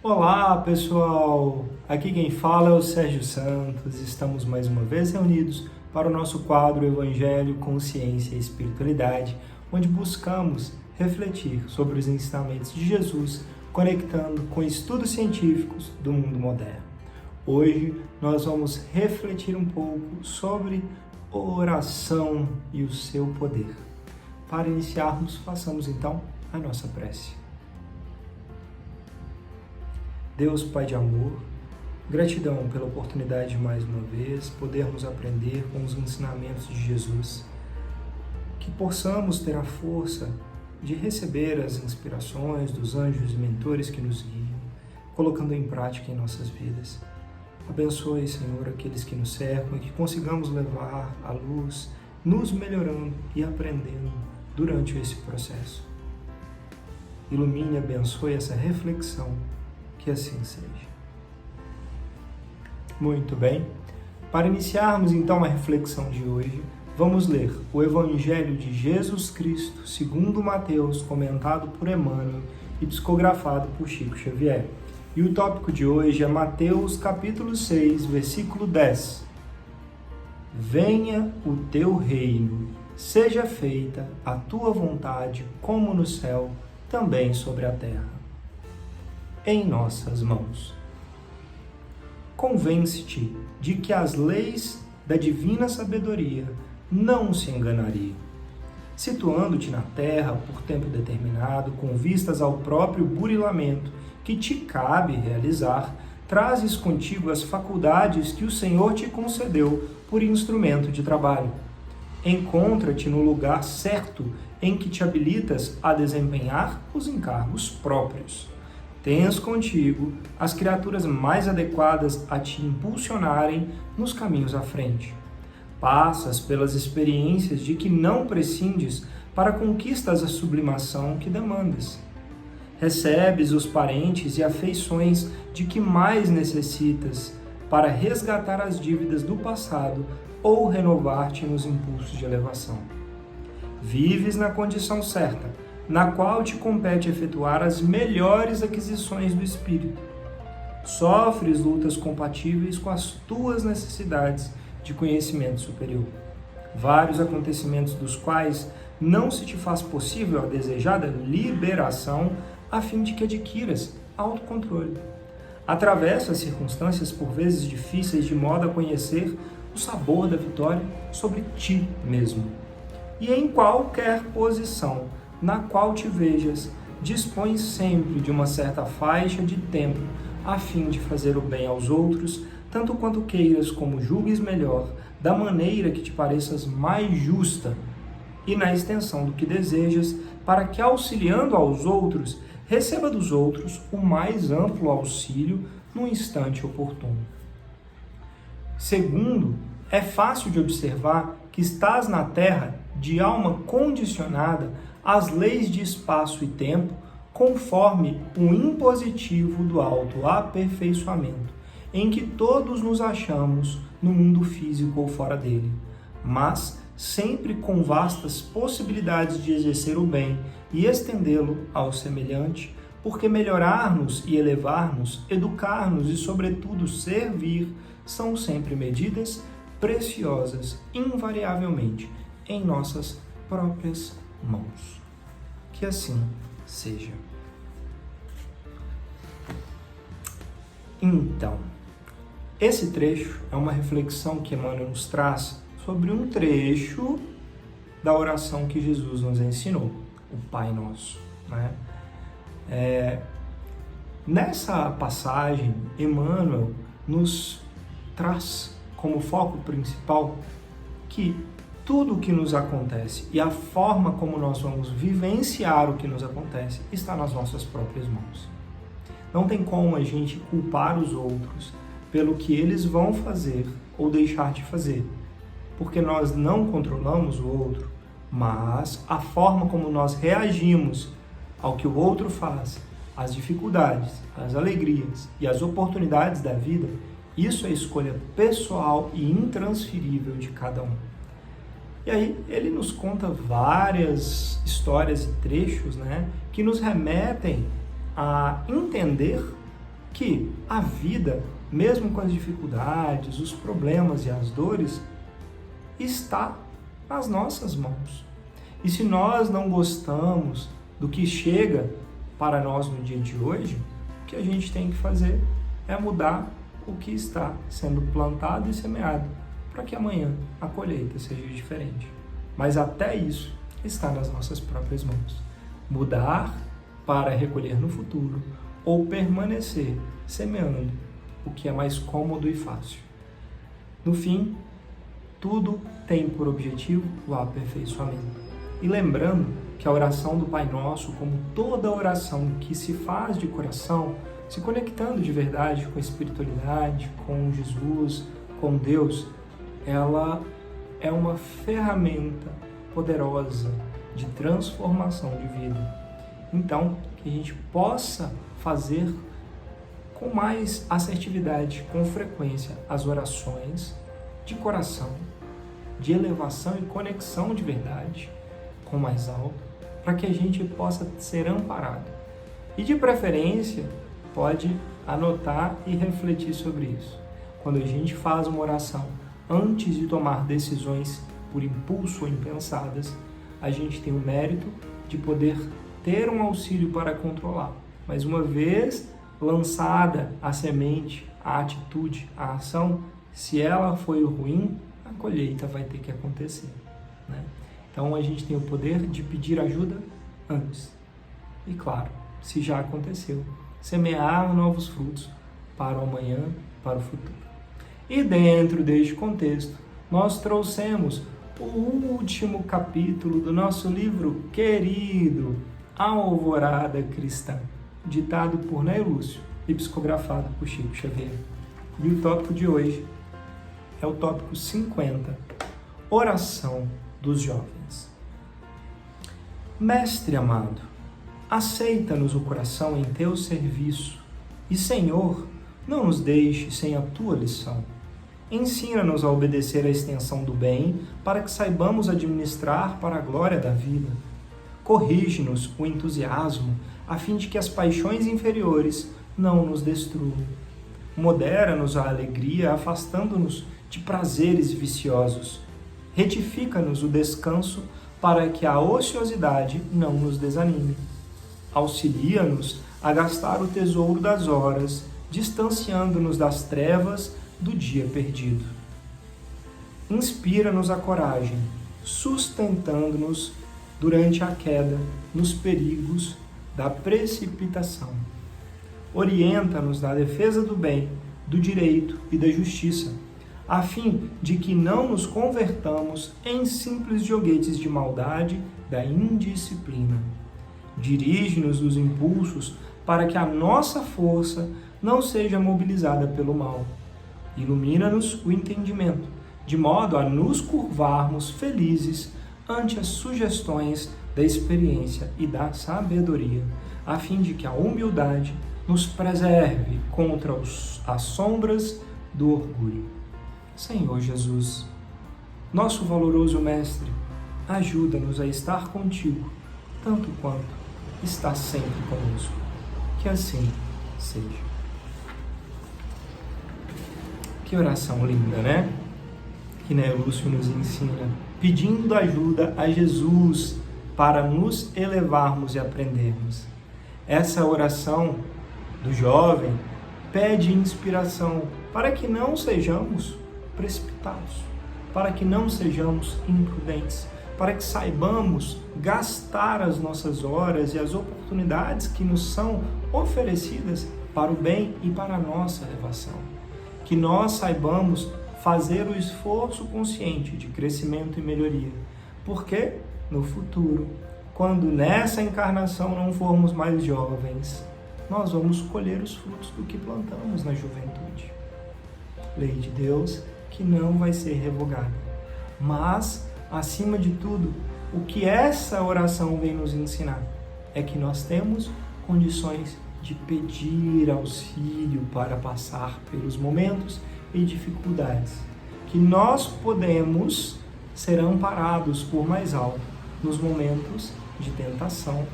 Olá, pessoal! Aqui quem fala é o Sérgio Santos. Estamos mais uma vez reunidos para o nosso quadro Evangelho, Consciência e Espiritualidade, onde buscamos refletir sobre os ensinamentos de Jesus, conectando com estudos científicos do mundo moderno. Hoje nós vamos refletir um pouco sobre oração e o seu poder. Para iniciarmos, façamos então a nossa prece. Deus, Pai de amor, gratidão pela oportunidade de mais uma vez podermos aprender com os ensinamentos de Jesus, que possamos ter a força de receber as inspirações dos anjos e mentores que nos guiam, colocando em prática em nossas vidas. Abençoe, Senhor, aqueles que nos cercam e que consigamos levar a luz, nos melhorando e aprendendo durante esse processo. Ilumine e abençoe essa reflexão. Que assim seja. Muito bem. Para iniciarmos então a reflexão de hoje, vamos ler o Evangelho de Jesus Cristo, segundo Mateus, comentado por Emmanuel e psicografado por Chico Xavier. E o tópico de hoje é Mateus capítulo 6, versículo 10. Venha o teu reino, seja feita a tua vontade, como no céu, também sobre a terra. Em nossas mãos. Convence-te de que as leis da divina sabedoria não se enganariam. Situando-te na terra por tempo determinado, com vistas ao próprio burilamento que te cabe realizar, trazes contigo as faculdades que o Senhor te concedeu por instrumento de trabalho. Encontra-te no lugar certo em que te habilitas a desempenhar os encargos próprios. Tens contigo as criaturas mais adequadas a te impulsionarem nos caminhos à frente. Passas pelas experiências de que não prescindes para conquistas a sublimação que demandas. Recebes os parentes e afeições de que mais necessitas para resgatar as dívidas do passado ou renovar-te nos impulsos de elevação. Vives na condição certa, na qual te compete efetuar as melhores aquisições do espírito. Sofres lutas compatíveis com as tuas necessidades de conhecimento superior. Vários acontecimentos dos quais não se te faz possível a desejada liberação a fim de que adquiras autocontrole. Atravessas circunstâncias por vezes difíceis de modo a conhecer o sabor da vitória sobre ti mesmo. E em qualquer posição na qual te vejas, dispões sempre de uma certa faixa de tempo a fim de fazer o bem aos outros, tanto quanto queiras como julgues melhor, da maneira que te pareças mais justa, e na extensão do que desejas, para que, auxiliando aos outros, receba dos outros o mais amplo auxílio no instante oportuno. Segundo, é fácil de observar que estás na terra de alma condicionada às leis de espaço e tempo, conforme o impositivo do autoaperfeiçoamento, em que todos nos achamos no mundo físico ou fora dele, mas sempre com vastas possibilidades de exercer o bem e estendê-lo ao semelhante, porque melhorar-nos e elevar-nos, educar-nos e, sobretudo, servir, são sempre medidas preciosas, invariavelmente, em nossas próprias mãos. Que assim seja. Então, esse trecho é uma reflexão que Emmanuel nos traz sobre um trecho da oração que Jesus nos ensinou, o Pai Nosso, né? Nessa passagem, Emmanuel nos traz como foco principal que tudo o que nos acontece e a forma como nós vamos vivenciar o que nos acontece está nas nossas próprias mãos. Não tem como a gente culpar os outros pelo que eles vão fazer ou deixar de fazer, porque nós não controlamos o outro, mas a forma como nós reagimos ao que o outro faz, às dificuldades, às alegrias e às oportunidades da vida, isso é escolha pessoal e intransferível de cada um. E aí ele nos conta várias histórias e trechos, né, que nos remetem a entender que a vida, mesmo com as dificuldades, os problemas e as dores, está nas nossas mãos. E se nós não gostamos do que chega para nós no dia de hoje, o que a gente tem que fazer é mudar o que está sendo plantado e semeado, para que amanhã a colheita seja diferente. Mas até isso está nas nossas próprias mãos. Mudar para recolher no futuro ou permanecer semeando o que é mais cômodo e fácil. No fim, tudo tem por objetivo o aperfeiçoamento. E lembrando que a oração do Pai Nosso, como toda oração que se faz de coração, se conectando de verdade com a espiritualidade, com Jesus, com Deus, ela é uma ferramenta poderosa de transformação de vida. Então, que a gente possa fazer com mais assertividade, com frequência, as orações de coração, de elevação e conexão de verdade com o mais alto, para que a gente possa ser amparado. E de preferência, pode anotar e refletir sobre isso. Quando a gente faz uma oração antes de tomar decisões por impulso ou impensadas, a gente tem o mérito de poder ter um auxílio para controlar. Mas uma vez lançada a semente, a atitude, a ação, se ela foi ruim, a colheita vai ter que acontecer, né? Então a gente tem o poder de pedir ajuda antes. E claro, se já aconteceu, semear novos frutos para o amanhã, para o futuro. E dentro deste contexto, nós trouxemos o último capítulo do nosso livro querido, A Alvorada Cristã, ditado por Ney Lúcio e psicografado por Chico Xavier. E o tópico de hoje é o tópico 50, Oração dos Jovens. Mestre amado, aceita-nos o coração em teu serviço e, Senhor, não nos deixe sem a tua lição. Ensina-nos a obedecer à extensão do bem, para que saibamos administrar para a glória da vida. Corrige-nos o entusiasmo, a fim de que as paixões inferiores não nos destruam. Modera-nos a alegria, afastando-nos de prazeres viciosos. Retifica-nos o descanso, para que a ociosidade não nos desanime. Auxilia-nos a gastar o tesouro das horas, distanciando-nos das trevas do dia perdido. Inspira-nos a coragem, sustentando-nos durante a queda, nos perigos da precipitação. Orienta-nos na defesa do bem, do direito e da justiça, a fim de que não nos convertamos em simples joguetes de maldade da indisciplina. Dirige-nos os impulsos para que a nossa força não seja mobilizada pelo mal. Ilumina-nos o entendimento, de modo a nos curvarmos felizes ante as sugestões da experiência e da sabedoria, a fim de que a humildade nos preserve contra as sombras do orgulho. Senhor Jesus, nosso valoroso Mestre, ajuda-nos a estar contigo, tanto quanto está sempre conosco. Que assim seja. Que oração linda, né? Que Ney Lúcio nos ensina, pedindo ajuda a Jesus para nos elevarmos e aprendermos. Essa oração do jovem pede inspiração para que não sejamos precipitados, para que não sejamos imprudentes, para que saibamos gastar as nossas horas e as oportunidades que nos são oferecidas para o bem e para a nossa elevação. Que nós saibamos fazer o esforço consciente de crescimento e melhoria, porque no futuro, quando nessa encarnação não formos mais jovens, nós vamos colher os frutos do que plantamos na juventude. Lei de Deus que não vai ser revogada. Mas, acima de tudo, o que essa oração vem nos ensinar é que nós temos condições de pedir auxílio para passar pelos momentos e dificuldades, que nós podemos ser amparados por mais alto nos momentos de tentação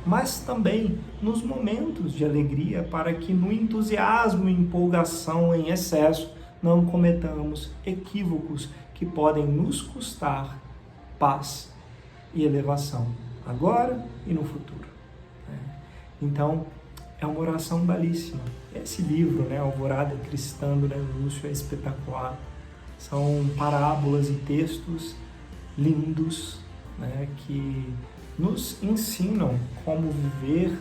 mas também nos momentos de alegria, para que no entusiasmo e empolgação em excesso não cometamos equívocos que podem nos custar paz e elevação, agora e no futuro. Então, é uma oração belíssima. Esse livro, Alvorada Cristã, do Lúcio, é espetacular. São parábolas e textos lindos, que nos ensinam como viver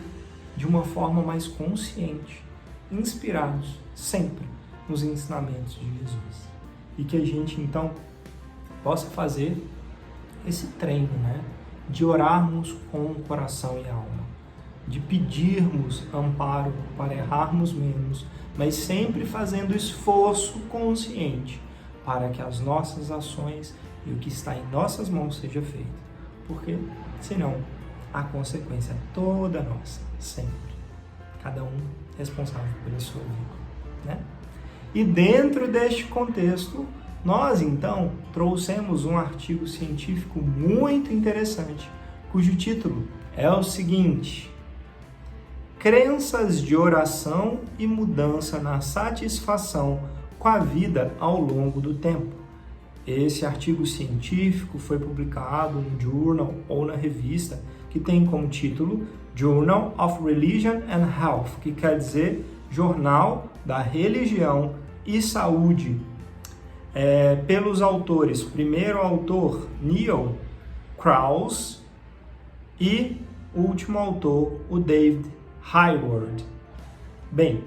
de uma forma mais consciente, inspirados sempre nos ensinamentos de Jesus. E que a gente, então, possa fazer esse treino, de orarmos com o coração e a alma, de pedirmos amparo para errarmos menos, mas sempre fazendo esforço consciente para que as nossas ações e o que está em nossas mãos seja feito. Porque, senão, a consequência é toda nossa, sempre. Cada um responsável pela sua vida, E dentro deste contexto, nós, então, trouxemos um artigo científico muito interessante, cujo título é o seguinte: Crenças de oração e mudança na satisfação com a vida ao longo do tempo. Esse artigo científico foi publicado no Journal ou na revista, que tem como título Journal of Religion and Health, que quer dizer Jornal da Religião e Saúde. Pelos autores, primeiro autor Neil Krause e o último autor, o David Hayward. Bem,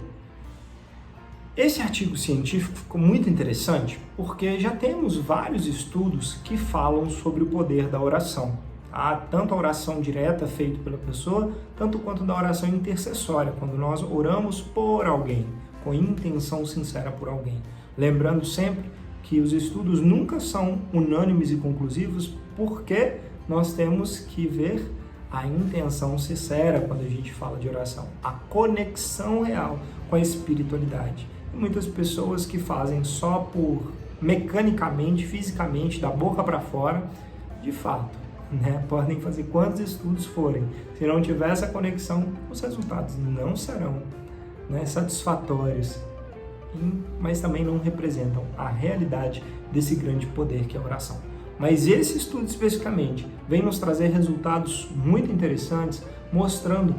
esse artigo científico ficou muito interessante porque já temos vários estudos que falam sobre o poder da oração. Há tanto a oração direta feita pela pessoa, tanto quanto da oração intercessória, quando nós oramos por alguém, com intenção sincera por alguém. Lembrando sempre que os estudos nunca são unânimes e conclusivos, porque nós temos que ver a intenção sincera quando a gente fala de oração, a conexão real com a espiritualidade. E muitas pessoas que fazem só por mecanicamente, fisicamente, da boca para fora, de fato, podem fazer quantos estudos forem. Se não tiver essa conexão, os resultados não serão satisfatórios, mas também não representam a realidade desse grande poder que é a oração. Mas esse estudo especificamente vem nos trazer resultados muito interessantes, mostrando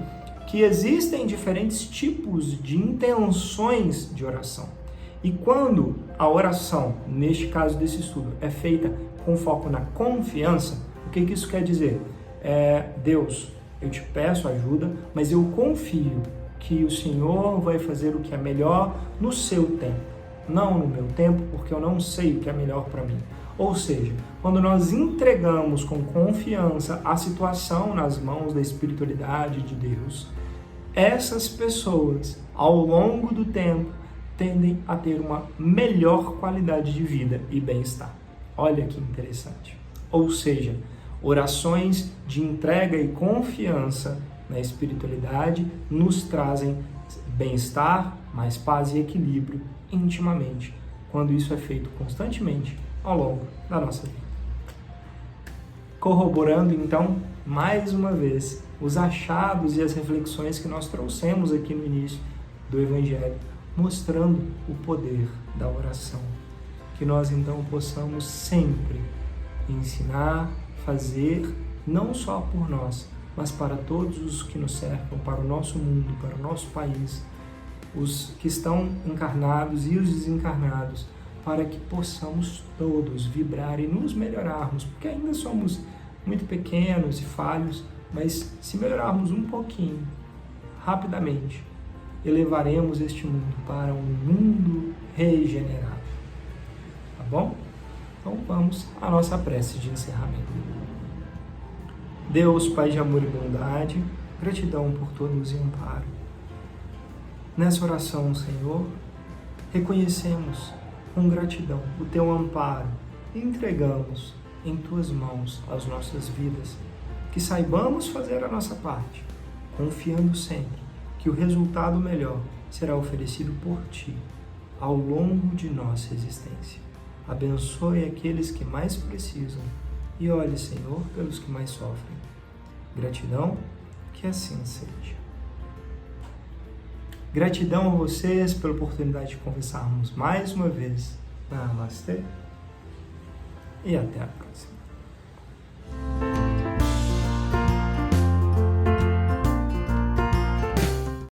que existem diferentes tipos de intenções de oração. E quando a oração, neste caso desse estudo, é feita com foco na confiança, o que isso quer dizer? Deus, eu te peço ajuda, mas eu confio que o Senhor vai fazer o que é melhor no seu tempo, não no meu tempo, porque eu não sei o que é melhor para mim. Ou seja, quando nós entregamos com confiança a situação nas mãos da espiritualidade de Deus, essas pessoas, ao longo do tempo, tendem a ter uma melhor qualidade de vida e bem-estar. Olha que interessante. Ou seja, orações de entrega e confiança na espiritualidade nos trazem bem-estar, mais paz e equilíbrio intimamente, quando isso é feito constantemente ao longo da nossa vida. Corroborando, então, mais uma vez, os achados e as reflexões que nós trouxemos aqui no início do Evangelho, mostrando o poder da oração. Que nós, então, possamos sempre ensinar, fazer, não só por nós, mas para todos os que nos cercam, para o nosso mundo, para o nosso país, os que estão encarnados e os desencarnados, para que possamos todos vibrar e nos melhorarmos, porque ainda somos muito pequenos e falhos, mas se melhorarmos um pouquinho, rapidamente, elevaremos este mundo para um mundo regenerado. Tá bom? Então vamos à nossa prece de encerramento. Deus, Pai de amor e bondade, gratidão por tua luz e amparo. Nessa oração, Senhor, reconhecemos com gratidão o teu amparo e entregamos em tuas mãos as nossas vidas, que saibamos fazer a nossa parte, confiando sempre que o resultado melhor será oferecido por ti ao longo de nossa existência. Abençoe aqueles que mais precisam e olhe, Senhor, pelos que mais sofrem. Gratidão, Que assim seja. Gratidão a vocês pela oportunidade de conversarmos mais uma vez. Namastê e até a próxima.